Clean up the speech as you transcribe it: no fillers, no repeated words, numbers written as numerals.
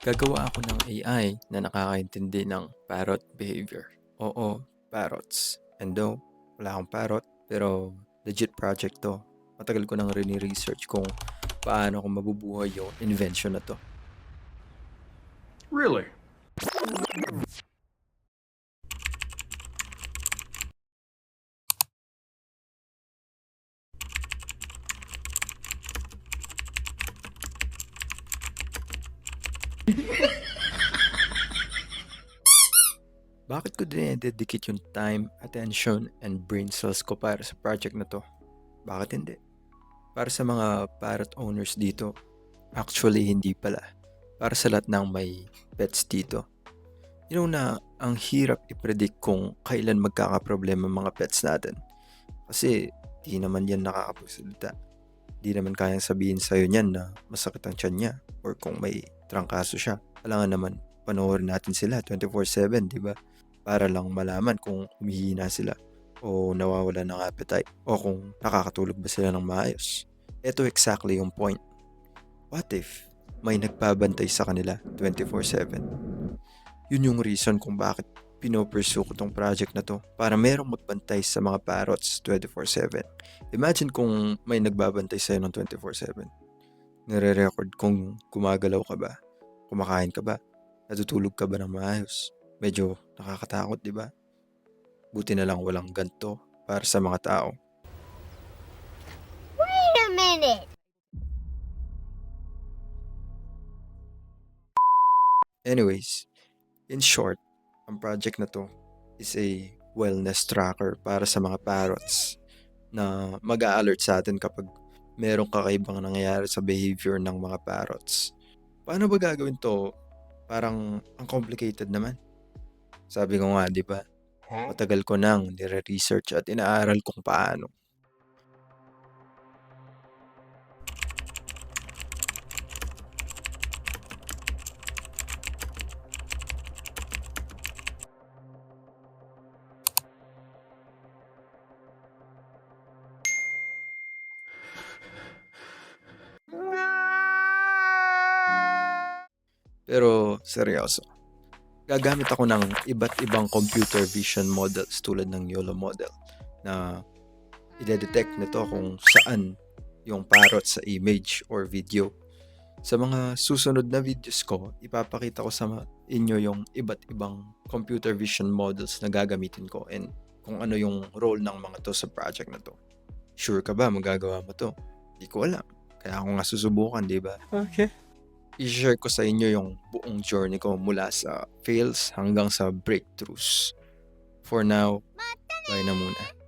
Gagawa ako ng AI na nakakaintindi ng parrot behavior. Oo, parrots. And though, wala akong parrot, pero legit project to. Matagal ko nang rini-research kung paano ko mabubuhay yung invention na to. Really? Bakit ko dinededicate yung time, attention, and brain cells ko para sa project na to? Bakit hindi? Para sa mga parrot owners dito, actually hindi pala. Para sa lahat ng may pets dito. You know na ang hirap i-predict kung kailan magkakaproblema ang mga pets natin. Kasi di naman yan nakakapagsalita. Di naman kayang sabihin sa'yo niyan na masakit ang tiyan niya or kung may trangkaso siya. Kailangan naman panoorin natin sila 24/7, di ba? Para lang malaman kung humihina sila o nawawala ng appetite o kung nakakatulog ba sila ng maayos. Ito exactly yung point. What if may nagbabantay sa kanila 24/7? Yun yung reason kung bakit pinopursue ko tong project na to para merong magbantay sa mga parrots 24/7. Imagine kung may nagbabantay sa'yo ng 24/7. Nire-record kung gumagalaw ka ba, kumakain ka ba, natutulog ka ba ng maayos. Medyo nakakatakot, di ba? Buti na lang walang ganto para sa mga tao. Wait a minute. Anyways, in short, ang project na to is a wellness tracker para sa mga parrots na mag-a-alert sa atin kapag merong kakaibang nangyayari sa behavior ng mga parrots. Paano ba gagawin to? Parang ang complicated naman. Sabi ko nga, di ba? Matagal ko nang nire-research at inaaral kung paano. Pero seryoso, gagamit ako ng iba't ibang computer vision models tulad ng YOLO model na i-detect nito kung saan yung parrot sa image or video. Sa mga susunod na videos ko, ipapakita ko sa inyo yung iba't ibang computer vision models na gagamitin ko and kung ano yung role ng mga to sa project na to. Sure ka ba magagawa mo to? Di ko alam. Kaya ako nga susubukan, di ba? Okay. I-share ko sa inyo yung buong journey ko mula sa fails hanggang sa breakthroughs. For now, bye na muna.